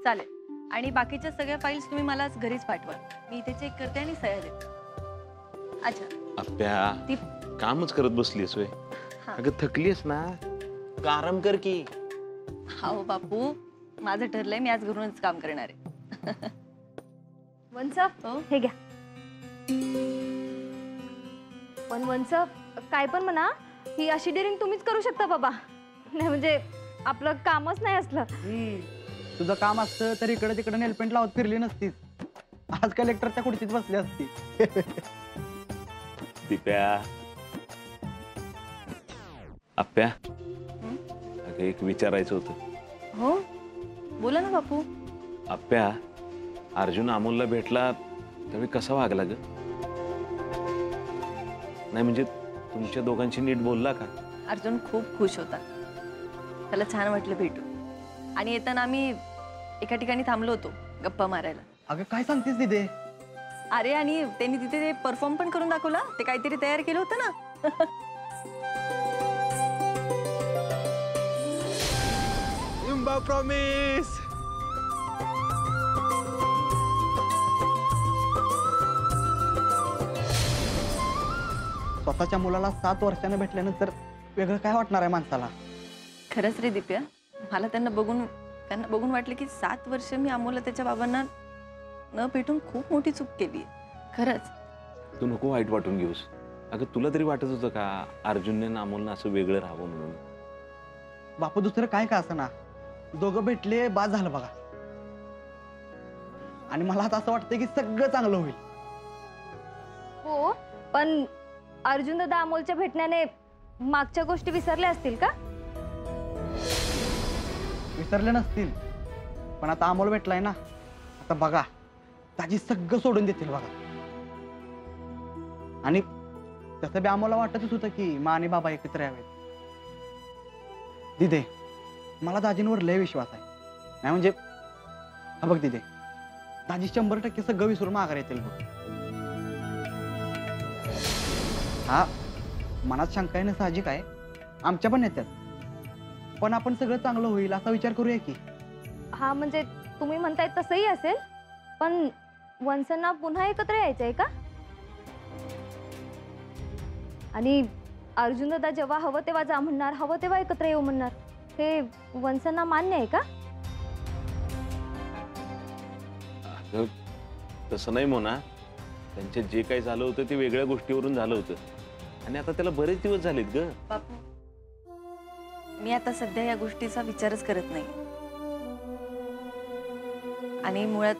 चालेल. आणि बाकीच्या सगळ्या फाईल्स तुम्ही मला घरीच पाठवा. मी इथे चेक करते आणि सह्या देते. अच्छा. आप्या ती कामच करत बसलीस होय. हा. अगं थकलीस ना, आराम कर की. हो बापू, माझं ठरलंय मी आज घरूनच काम करणार आहे. वंसप हो? हे घ्या. पण वंसप काय पण म्हणा, ही अशी डेअरिंग तुम्हीच करू शकता बाबा. नाही म्हणजे आपलं कामच नाही असलं. तुझं काम असतं तर इकडे तिकडे नेलपेंट लावत फिरली नसतीस. आज कलेक्टरच्या खुर्चीत बसली असती. दिप्या आप्या अगं एक विचारायचं होतं. हो, बोला ना बापू. आप्या अर्जुन अमोलला भेटला त्यावेळी कसा वागला ग? नाही म्हणजे तुमच्या दोघांशी नीट बोलला का? अर्जुन खूप खुश होता. त्याला छान वाटलं भेटू. आणि येताना आम्ही एका ठिकाणी थांबलो होतो गप्पा मारायला. अगं काय सांगतेस दिदे? अरे आणि त्यांनी तिथे ते परफॉर्म पण करून दाखवला. ते काहीतरी तयार केलं होतं ना. प्रॉमिस. स्वतःच्या मुलाला 7 वर्षाने भेटल्यानंतर वेगळं काय वाटणार आहे माणसाला? खरंच रे दिप्या, मला त्यांना बघून वाटलं की 7 वर्ष मी अमोलला त्याच्या बाबांना न भेटून खूप मोठी चूक केली. खरंच. तू नको वाईट वाटून घेऊस. अगं तुला तरी वाटत होतं का अर्जुनने ना अमोलनं असं वेगळं राहावं म्हणून? बापू दुसरं काय का असं ना, दोघं भेटले बाद झालं बघा. आणि मला आता असं वाटतं की सगळं चांगलं होईल. हो, पण अर्जुन दादा अमोलच्या भेटण्याने मागच्या गोष्टी विसरल्या असतील का? विसरले नसतील, पण आता अमोल भेटलाय ना, आता बघा ताजी सगळं सोडून देतील बघा. आणि तसं बी आम्हाला वाटतच होतं की मा आणि बाबा एकत्र यावेत. दिदे मला दाजींवर लय विश्वास आहे. नाही म्हणजे हा बघ दिदे, दाजी 100% सगळं विसरून माघार येतील बघ. हा मनात शंका येणं साहजिक आहे, आमच्या पण येतात. पण आपण सगळं चांगलं होईल असा विचार करूया की. हा म्हणजे तुम्ही म्हणताय तसंही असेल, पण वंसांना पुन्हा एकत्र यायचंय का? आणि अर्जुन दादा जेव्हा हवं तेव्हा जा म्हणणार, हवं तेव्हा एकत्र येऊ म्हणणार, हे वंसांना मान्य आहे का? अगं तसं नाही मोना. त्यांच्यात जे काही झालं होतं ते वेगळ्या गोष्टीवरून झालं होतं. आणि आता त्याला बरेच दिवस झालेत ग. बापू, मी आता सध्या या गोष्टीचा विचारच करत नाही. आणि मुळात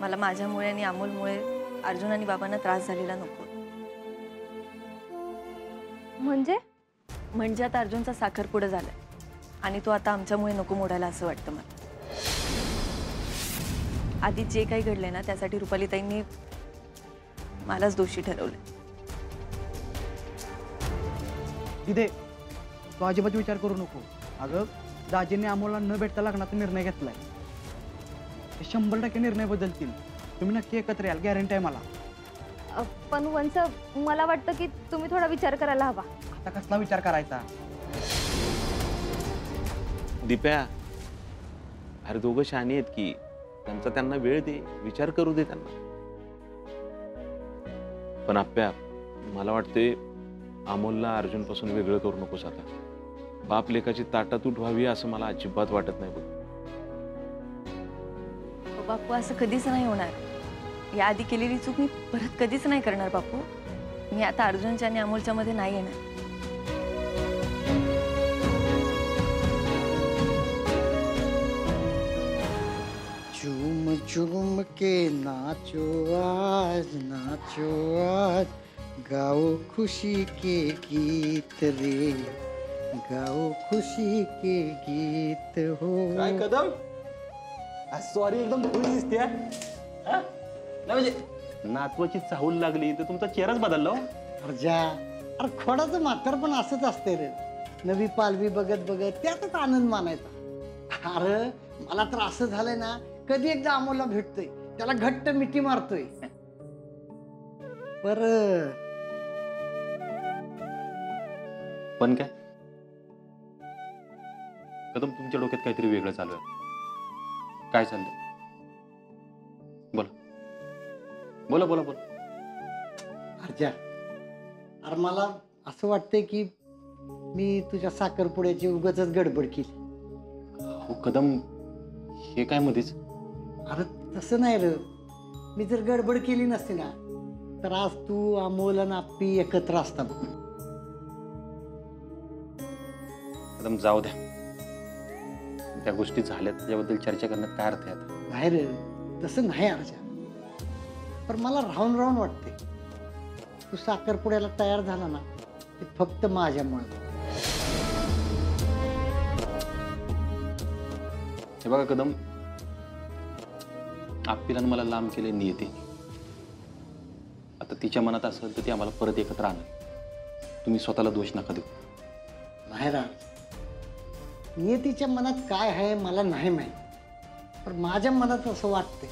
मला माझ्यामुळे आणि अमोलमुळे अर्जुन आणि बाबांना त्रास झालेला नको. म्हणजे आता अर्जुनचा साखरपुडा झालाय आणि तो आता आमच्यामुळे नको मोडायला असं वाटतं मला. आधी जे काही घडलंय ना त्यासाठी रुपालीताईंनी मलाच दोषी ठरवलंय. दिदे तू अजिबात विचार करू नको. अगं दाजींनी अमोलला न भेटता लग्नाचा निर्णय घेतलाय. ते 100% निर्णय बदलतील. तुम्ही नक्की एकत्र याल, गॅरंटी आहे मला. पण वंस मला वाटतं की तुम्ही थोडा विचार करायला हवा. आता कसला विचार करायचा? दिप्या अरे दोघं शहाणी आहेत की, त्यांना वेळ दे, विचार करू दे त्यांना. पण आप्या मला वाटते अमोलला अर्जुन पासून वेगळं करू नकोस. आता बाप लेकाची ताटातूट व्हावी असं मला अजिबात वाटत नाही बघ. बापू असं कधीच नाही होणार. याआधी केलेली चूक मी परत कधीच नाही करणार बापू. मी आता अर्जुनच्या आणि अमोलच्या मध्ये नाही येणार. झूम झूम के नाचो आज गाओ खुशी के गीत रे, गाओ खुशी के गीत हो. काय कदम? सॉरी एकदम खुश दिसते. नाही म्हणजे नातवाची चाहूल लागली तर तुमचा चेहराच बदलला. अरे खोडाचं म्हातार पण असंच असते रे. नवी पालवी बघत बघत त्यातच आनंद मानायचा. अरे मला तर असं झालंय ना, कधी एकदा अमोलला भेटतोय, त्याला घट्ट मिठी मारतोय. पण काय कदम तुमच्या डोक्यात काहीतरी वेगळं चालू आहे. काय चाललंय? बोला बोला बोला बोला. अर्जा, अरे मला असं वाटतंय की मी तुझ्या साखरपुड्याची उगाच गडबड केली. हो कदम, हे काय मध्येच? अरे तसं नाही रे, मी जर गडबड केली नसती ना तर आज तू अमोल आणि आप्पी एकत्र असता बघ. कदम जाऊ द्या, त्या गोष्टी झाल्यात त्याच्याबद्दल चर्चा करण्यात काय अर्थ आहे आता? नाही रे, तसं नाही अर्जा, पण मला राहून राहून वाटते तू साखरपुड्याला तयार झाला ना ते फक्त माझ्यामुळे. हे बघा कदम, आप्पीला मला लांब केले नियती. आता तिच्या मनात असेल तर ती आम्हाला परत एकत्र आणेल. तुम्ही स्वतःला दोष नका देऊ. नाही राज, नियतीच्या मनात काय आहे मला नाही माहित, पण माझ्या मनात असं वाटतंय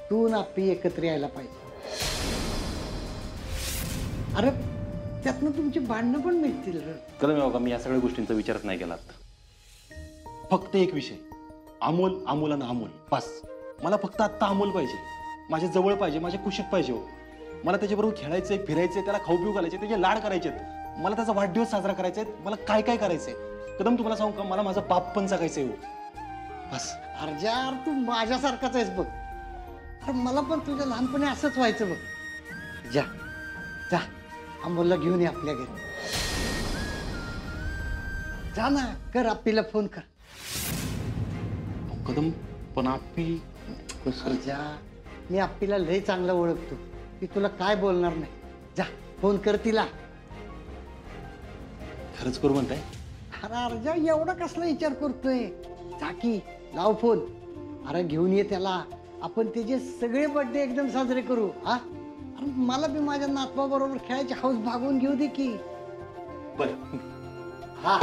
तू ना आप्पी एकत्र यायला पाहिजे. अरे त्यातनं तुमची भांडणं पण मिळतील रे. कदम हे बघा, मी या सगळ्या गोष्टींचा विचारच नाही केला आता. फक्त एक विषय, अमोल, अमोल आणि अमोल, बस. मला फक्त आत्ता अमोल पाहिजे, माझ्या जवळ पाहिजे, माझ्या कुशीत पाहिजे. हो, मला त्याच्याबरोबर खेळायचंय, फिरायचंय, त्याला खाऊ पिऊ घालायचे, त्याचे लाड करायचे, मला त्याचा वाढदिवस साजरा करायचा आहे, मला काय काय करायचंय. कदम तुम्हाला सांगू का, मला माझा बाप पण जगायचंय. हो बस. अर्जा, तू माझ्यासारखाच आहेस बघ. अरे मला पण तुझ्या लहानपणी असंच व्हायचं बघ. जा जा, अमोलला घेऊन ये आपल्या घरी. जा ना, कर आप्पीला फोन कर. कदम पण आप्पी कसं? अर्जा, मी आप्पीला लय चांगलं ओळखतो, ती तुला काय बोलणार नाही. जा फोन कर तिला. खरंच करू म्हणताय? अरे अर्जा, एवढा कसला विचार करतोय? जा की, लाव फोन. अरे घेऊन ये त्याला, आपण त्याचे सगळे बर्थडे एकदम साजरे करू. हा, अरे मला बी माझ्या नातवा बरोबर खेळायची हौस भागवून घेऊ दे की. बर. हा.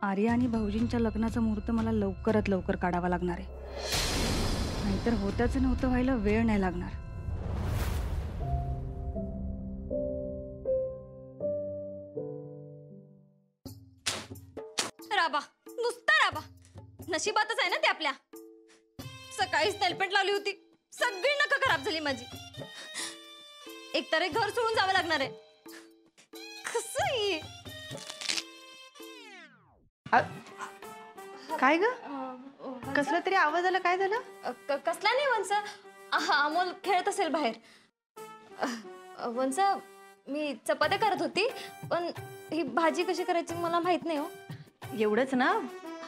आर्या आणि भाऊजींच्या लग्नाचा मुहूर्त मला लवकरात लवकर काढावा लागणार आहे, नाहीतर होतच नव्हतं व्हायला वेळ नाही लागणार. राबा, नुसता राबा. नशिबातच आहे ना ते आपल्या. सकाळीच तेलपेंट लावली होती, सगळी नखं खराब झाली माझी. एकतर एक घर सोडून जावं लागणार आहे. कसं आहे? काय ग, कसला तरी आवाज आला, काय झालं? कसला नाही वंस, अमोल खेळत असेल बाहेर. वंस, मी चपात्या करत होती, पण ही भाजी कशी करायची मला माहित नाही. हो, एवढंच ना?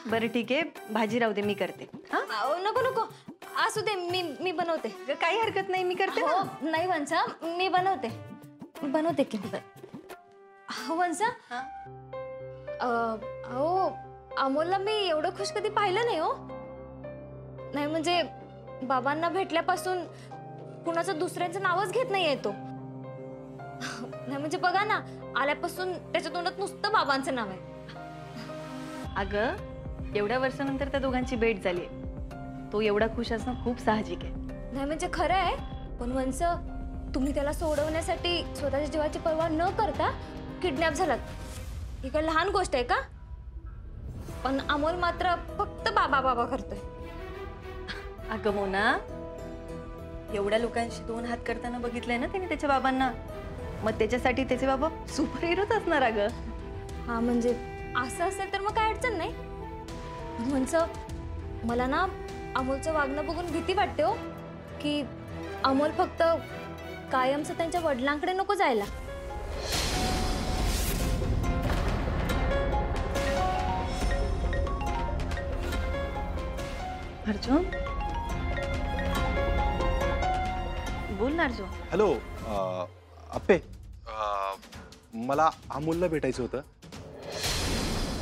बरं ठीक आहे, भाजी राहू दे, मी करते. हा, नको नको, असू दे, मी बनवते. काही हरकत नाही, मी करते ना. हो, नाही वंसा, मी बनवते की. वंसा, अहो, अमोलला मी एवढं खुश कधी पाहिलं नाही. हो, नाही म्हणजे बाबांना भेटल्यापासून कुणाचं दुसऱ्यांचं नावच घेत नाहीये तो. नाही म्हणजे बघा ना, आल्यापासून त्याच्या तोंडात नुसतं बाबांचं नाव आहे. अगं, एवढ्या वर्षानंतर त्या दोघांची भेट झाली, तो एवढा खुश असणं खूप साहजिक आहे. नाही म्हणजे खरं आहे, पण वंस, तुम्ही त्याला सोडवण्यासाठी स्वतःच्या जीवाची पर्वा न करता किडनॅप झालात. ही काय लहान गोष्ट आहे का? पण अमोल मात्र फक्त बाबा बाबा करतोय. अगं मोना, एवढ्या लोकांशी दोन हात करताना बघितलंय ना त्याने त्याच्या बाबांना, मग त्याच्यासाठी त्याचे बाबा सुपर हिरोच असणार. अगं हा, म्हणजे असं असेल तर मग काय अडचण नाही. म्हणजे मला ना अमोलचं वागणं बघून भीती वाटते. हो, की अमोल फक्त कायमचं त्यांच्या वडिलांकडे नको जायला. अर्जुन, बोल ना अर्जुन. हॅलो अप्पे, मला अमोलला भेटायचं होतं.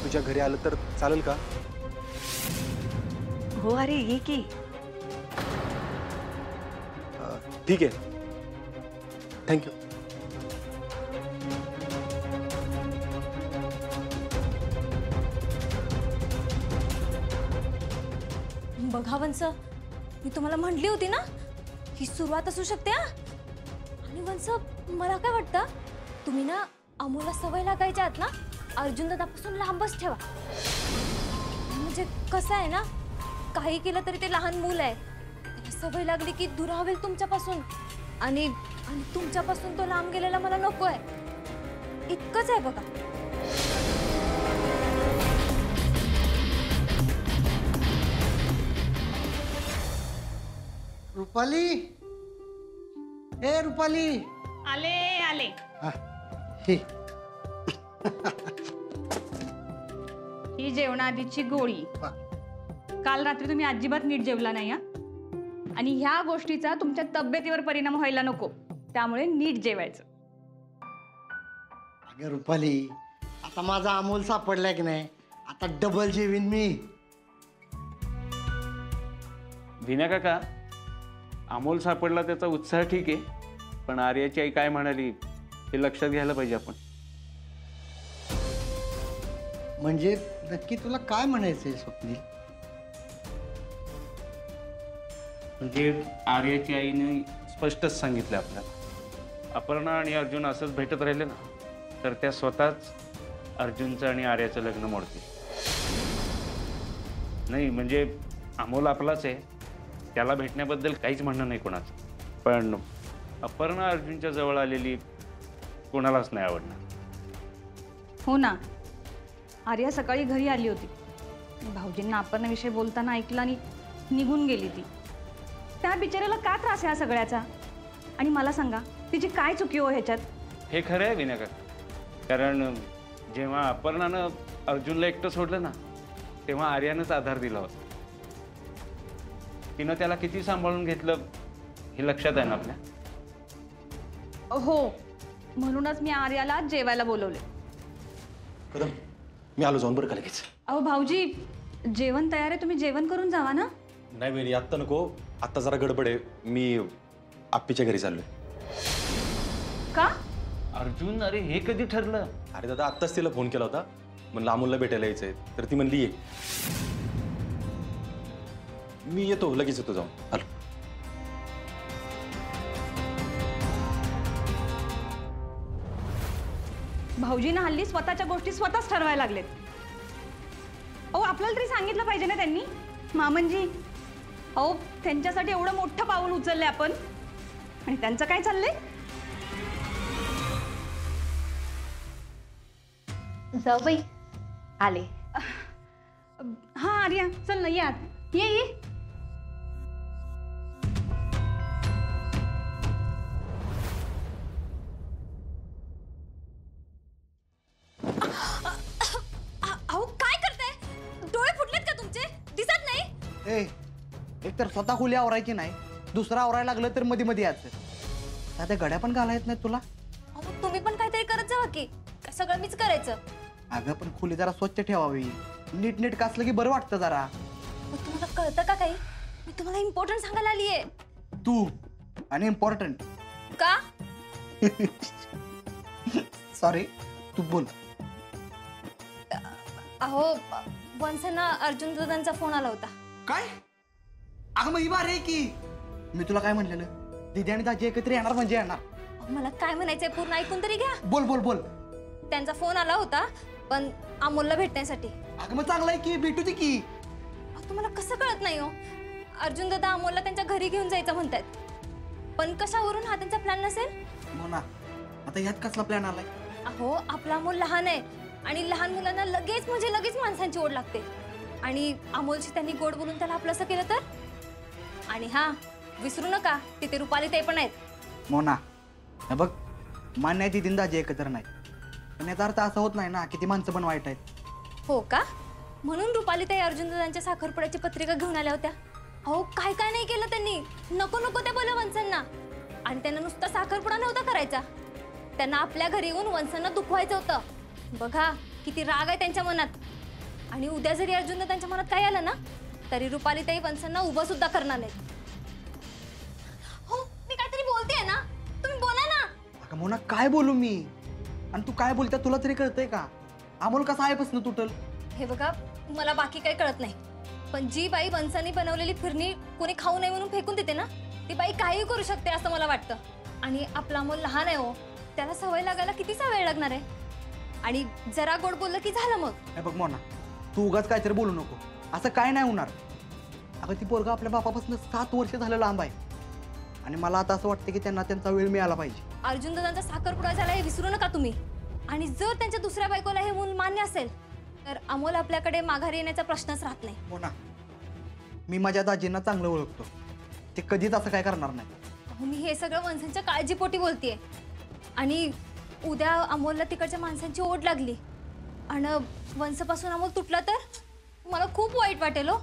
तुझ्या घरी आलं तर चालेल का? हो, अरे ये की. ठीक आहे, थँक्यू. बघा वंस, मी तुम्हाला म्हटली होती ना, ही सुरुवात असू शकते. हा, वंस, मला काय वाटतं, तुम्ही ना अमोलला सवय लागायच्या आत ना अर्जुन दादापासून लांबच ठेवा. म्हणजे कसं आहे ना, काही केलं तरी ते लहान मूल आहे, त्याला सवय लागली की दूर हवेल तुमच्यापासून, आणि तुमच्यापासून तो लांब गेलेला मला नको आहे. इतकंच आहे बघा. रुपाली, ए रुपाली. आले आले. हे ही जेवणाआधीची गोळी. वा. काल रात्री तुम्ही अजिबात नीट जेवला नाही हा, आणि ह्या गोष्टीचा तुमच्या तब्येतीवर परिणाम व्हायला नको, त्यामुळे नीट जेवायचं. अगं रुपाली, आता माझा अमोल सापडलाय की नाही, आता डबल जेवीन मी. विना काका, अमोल सापडला त्याचा उत्साह ठीक आहे, पण आर्याची आई काय म्हणाली हे लक्षात घ्यायला पाहिजे आपण. म्हणजे नक्की तुला काय म्हणायचंय स्वप्नील? म्हणजे आर्याची आईने स्पष्टच सांगितलं आपल्याला, अपर्णा आणि अर्जुन असंच भेटत राहिले ना तर त्या स्वतःच अर्जुनचं आणि आर्याचं लग्न मोडतील. नाही म्हणजे अमोल आपलाच आहे, त्याला भेटण्याबद्दल काहीच म्हणणं नाही कोणाचं, पण अपर्णा अर्जुनच्या जवळ आलेली कोणालाच नाही आवडणार. हो ना, आर्या सकाळी घरी आली होती, भाऊजींना अपर्णाविषयी बोलताना ऐकलं आणि निघून गेली ती. त्या बिचाऱ्याला का त्रास आहे हा सगळ्याचा? आणि मला सांगा, तिची काय चुकी हो ह्याच्यात? हे खरं आहे विनायक, कारण जेव्हा अपर्णानं अर्जुनला एकटं सोडलं ना तेव्हा आर्यानंच आधार दिला होता. तिनं त्याला किती सांभाळून घेतलं हे लक्षात आहे ना आपल्या. हो, म्हणूनच मी आर्याला जेवायला बोलवले. कदम, मी आलो जाऊन बरं का लगेच. अहो भाऊजी, जेवण तयार आहे, तुम्ही जेवण करून जावा ना. नाही वेणी, आत्ता नको, आत्ता जरा गडबड आहे, मी आप्पीच्या घरी चाललोय. का? अर्जुन, अरे हे कधी ठरलं? अरे दादा, आत्ताच तिला फोन केला होता, म्हणलं अमोलला भेटायला यायचंय, तर ती म्हणली ये. मी येतो, लगेच येतो जाऊन. आलो. भाऊजींना हल्ली स्वतःच्या गोष्टी स्वतःच ठरवायला लागलेत. अहो आपल्याला तरी सांगितलं पाहिजे ना त्यांनी. मामनजी, अहो त्यांच्यासाठी एवढं मोठं पाऊल उचललंय आपण, आणि त्यांचं काय चाललंय? जाऊबाई आले. हा आर्या, चल ना, ये आत. ये ये. अहो काय करताय? डोळे फुटलेत का तुमचे? दिसत नाही? ए, एक तर स्वतः खोली आवरायची नाही, दुसरा आवरायला लागलं तर मध्ये मध्ये यायचं. त्या घड्या पण घाला येत नाहीत तुला? अहो तुम्ही पण काहीतरी करत जावा की, काय सगळं मीच करायचं? अगं पण खोली जरा स्वच्छ ठेवावी, नीट नीट असलं की बरं वाटतं जरा. मग तुम्हाला कळतं का काही? मी तुम्हाला इम्पॉर्टंट सांगायला आलीये. तू आणि इम्पॉर्टंट. का? सॉरी, तू बोल. अहो वंसना अर्जुन दादांचा फोन आला होता. काय? अगं मग ही बार आहे की. मी तुला काय म्हणलेलं, दीदी आणि दाजी एकत्र येणार म्हणजे येणार. मला काय म्हणायचंय पूर्ण ऐकून तरी घ्या. बोल बोल बोल. त्यांचा फोन आला होता, पण अमोलला भेटण्यासाठी. अगं मग चांगलं आहे की, भेटू दे की. तुम्हाला कसं कळत नाही हो? अर्जुन दादा अमोलला त्यांच्या घरी घेऊन जायचं म्हणतायत, पण कशावरून हा त्यांचा प्लॅन नसेल? हो ना, आता ह्यात कसला प्लॅन आलाय? अहो आपला अमोल लहान आहे, आणि लहान मुलांना लगेच म्हणजे लगेच माणसांची ओढ लागते, आणि अमोलशी त्यांनी गोड बोलून त्याला आपलंसं केलं तर? आणि हा विसरू नका, तिथे रुपाली ताई पण आहेत. मोना, हे बघ, मान्य आहे दीदी दाजी एकत्र नाही, पण याचा अर्थ असा होत नाही ना की ती माणसं पण वाईट आहेत. हो का? म्हणून रुपाली ताई अर्जुन दादांच्या साखरपुड्याची पत्रिका घेऊन आल्या होत्या. अहो काय काय नाही केलं त्यांनी, नको नको ते बोलल्या वंसांना. आणि त्यांना नुसता साखरपुडा नव्हता करायचा, त्यांना आपल्या घरी येऊन वंसांना दुखवायचं होतं. बघा किती राग आहे त्यांच्या मनात. आणि उद्या जरी अर्जुन दादांच्या मनात काय आलं ना, तरी रुपाली ताई वंसांना उभं सुद्धा करणार नाही. हो मी काहीतरी बोलतेय ना, तुम्ही बोला ना. अगं मोना, काय बोलू मी? आणि तू काय बोलता तुला तरी कळतंय का? अमोल कसा आहे पासून तुटल? हे बघा, मला बाकी काही कळत नाही, पण जी बाई वंसांनी बनवलेली फिरणी कोणी खाऊ नये म्हणून फेकून देते ना, ती बाई काही करू शकते असं मला वाटतं. आणि आपला अमोल लहान आहे हो, त्याला सवय लागायला कितीसा वेळ लागणार आहे? आणि जरा गोड बोललं की झालं मग. हे बघ मोना, तू उगाच काहीतरी बोलू नको. असं काय नाही होणार. अगं ती पोरगा आपल्या बापापासून 7 वर्ष झालं लांब आहे आणि मला आता असं वाटतं की त्यांना त्यांचा वेळ मिळाला पाहिजे. अर्जुन दादांचा साखरपुडा झाला हे विसरू नका तुम्ही. आणि जर त्यांच्या दुसऱ्या बायकोला हे मूल मान्य असेल तर अमोल आपल्याकडे माघारी येण्याचा प्रश्नच राहत नाही. मोना, मी माझ्या दाजींना चांगलं ओळखतो. ते कधीच असं काय करणार नाही. अहो, मी हे सगळं वंशांच्या काळजीपोटी बोलतेय. आणि उद्या अमोलला तिकडच्या माणसांची ओढ लागली आणि वंशपासून अमोल तुटला तर मला खूप वाईट वाटेल हो.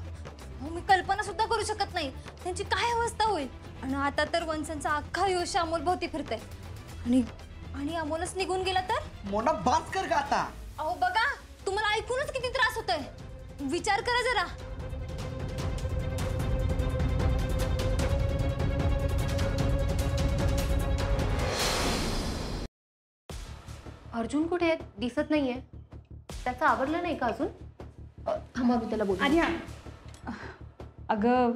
मी कल्पना सुद्धा करू शकत नाही त्यांची काय अवस्था होईल. आणि आता तर वंशांचा अख्खा आयुष्य अमोल भोवती फिरतंय आणि अमोलच निघून गेला तर. मोना बास कर का आता. अहो बघा, तुम्हाला ऐकूनच किती त्रास होतोय. विचार करा जरा. अर्जुन कुठे आहेत? दिसत नाहीये. त्याचं आवरलं नाही का अजून? थांबा मी त्याला बोलू. आर्या, अगं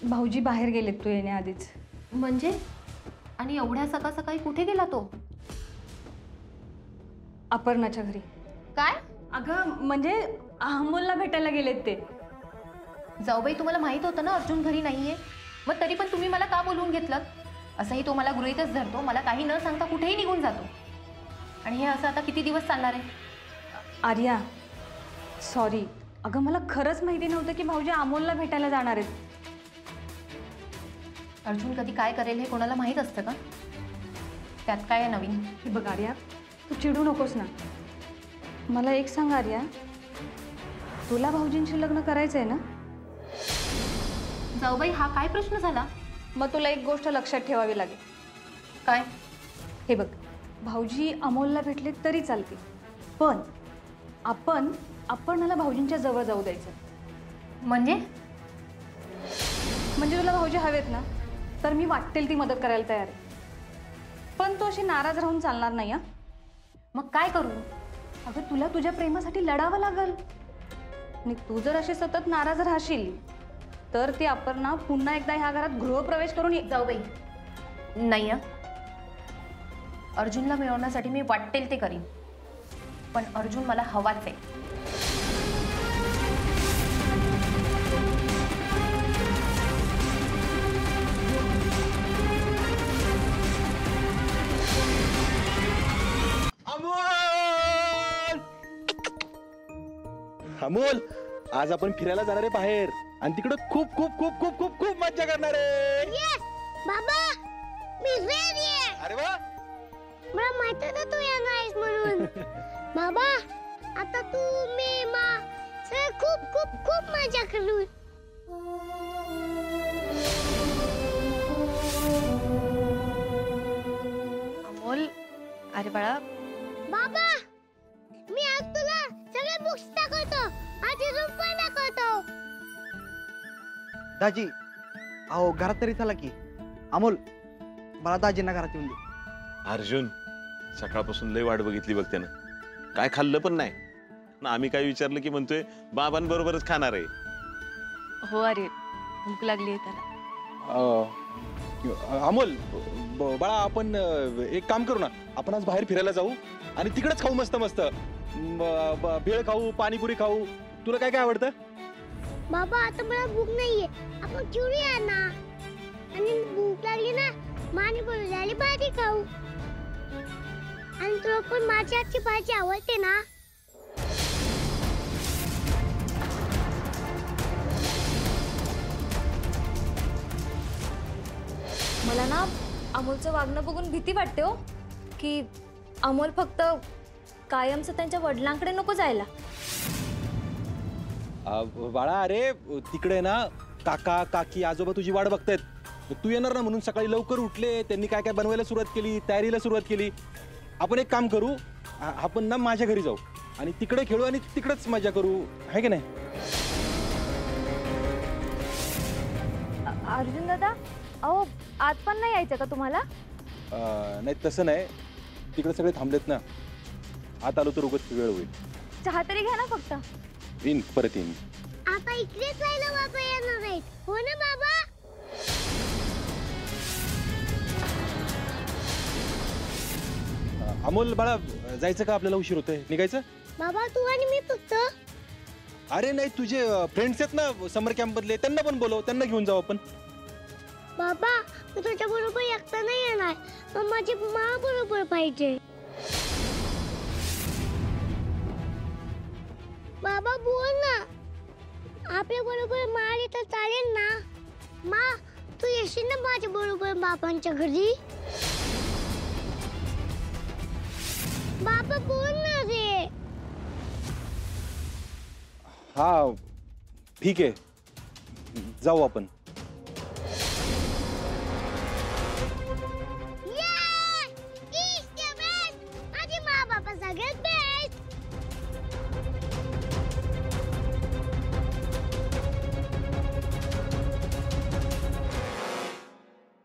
भाऊजी बाहेर गेलेत तू येण्याआधीच. म्हणजे? आणि एवढ्या सकाळ सकाळी कुठे गेला तो? अपर्णाच्या घरी. काय? अगं म्हणजे अमोलला भेटायला गेलेत ते. जाऊबाई, तुम्हाला माहित होतं ना अर्जुन घरी नाहीये, मग तरी पण तुम्ही मला का बोलवून घेतलं? असंही तो मला गृहीतच धरतो, मला काही न सांगता कुठेही निघून जातो. आणि हे असं आता किती दिवस चालणार आहे? आर्या सॉरी, अगं मला खरंच माहिती नव्हतं की भाऊजी अमोलला भेटायला जाणार आहेत. अर्जुन कधी काय करेल हे कोणाला माहीत असतं का? त्यात काय आहे नवीन? हे बघ आर्या, तू चिडू नकोस ना. मला एक सांग आर्या, तुला भाऊजींशी लग्न करायचंय ना? जाऊबाई, हा काय प्रश्न झाला? मग तुला एक गोष्ट लक्षात ठेवावी लागेल. काय? हे बघ, भाऊजी अमोलला भेटले तरी चालते, पण आपण भाऊजींच्या जवळ जाऊ द्यायचं. म्हणजे तुला भाऊजी हवेत ना, तर मी वाटेल ती मदत करायला तयार आहे. पण तू अशी नाराज राहून चालणार नाही. हा, मग काय करू? अगं तुला तुझ्या प्रेमासाठी लढावं लागल. आणि तू जर अशी सतत नाराज राहशील तर ती अपर्णा पुन्हा एकदा ह्या घरात गृहप्रवेश करून जाऊबाई, नाही. अर्जुनला मिळवण्यासाठी मी वाटेल ते करीन, पण अर्जुन मला हवाच आहे. अमोल, आज आपण फिरायला जाणार आहे बाहेर आणि तिकडे खूप खूप खूप खूप खूप खूप मज्जा करणार आहे. बाबा, मी रेडी आहे. अरे वा, मला माहित होतं तू येणार आहेस म्हणून. बाबा, आता तू मी सगळे खूप खूप खूप मजा करू. अमोल, अरे बाळा. बाबा, मी आज तुला सगळे बुक्स दाखवतो, माझी रूम पण दाखवतो. दाजी, अहो घरात तरी चला की. अमोल, मला दाजींना घरात येऊन दे. अर्जुन, सकाळपासून लय वाट बघितली बघ त्यानं. काय खाल्लं पण नाही ना. आम्ही काय विचारलं की म्हणतोय बाबांबरोबरच खाणार आहे. हो, अरे भूक लागली आहे त्याला. अमोल बाळा, आपण एक काम करू ना, आपण आज बाहेर फिरायला जाऊ आणि तिकडेच खाऊ मस्त मस्त. भेळ खाऊ, पाणीपुरी खाऊ. तुला काय काय आवडतं? बाबा, आता मला भूक नाहीये, आपण चिवडा ना. आणि भूक लागली ना, मानी बोलू झाली भाजी खाऊ. आणि तुला पण माझ्या हातची भाजी आवडते ना? मला ना अमोलचं वागणं बघून भीती वाटते हो, की अमोल फक्त कायमचं त्यांच्या वडिलांकडे नको जायला. बाळा, अरे तिकडे ना काका काकी आजोबा तुझी वाट बघतायत. तू येणार ना म्हणून सकाळी लवकर उठले. त्यांनी काय काय बनवायला सुरुवात केली, तयारीला सुरुवात केली. आपण एक काम करू, आपण ना माझ्या घरी जाऊ आणि तिकडे खेळू आणि तिकडेच मजा करू, आहे की नाही? अर्जुन दादा, अहो आत पण नाही यायचं का तुम्हाला? नाही, तसं नाही. तिकडे सगळे थांबलेत ना. आत आलो तर उगाच वेळ होईल. चहा तरी घ्या ना फक्त. येईन, परत येईन. आता इकडेच राहिलं, बाबा येणार आहेत. हो ना बाबा? अमोल बाळा जायचं का? आपल्याला उशीर होतोय, निघायचं? बाबा तू आणि मी फक्त. अरे नाही, तुझे फ्रेंड्स आहेत ना समर कॅम्प मधले, त्यांना पण बोलव, त्यांना घेऊन जाऊ आपण. बाबा मी तुझ्या बरोबर एकटा नाही येणार, मग माझी मा बरोबर पाहिजे. बाबा बोल ना, आपल्या बरोबर मा आली तर चालेल ना? मा तू येशील ना माझ्या बरोबर बाबांच्या घरी? बाबा बोल ना रे. हा ठीक आहे, जाऊ आपण.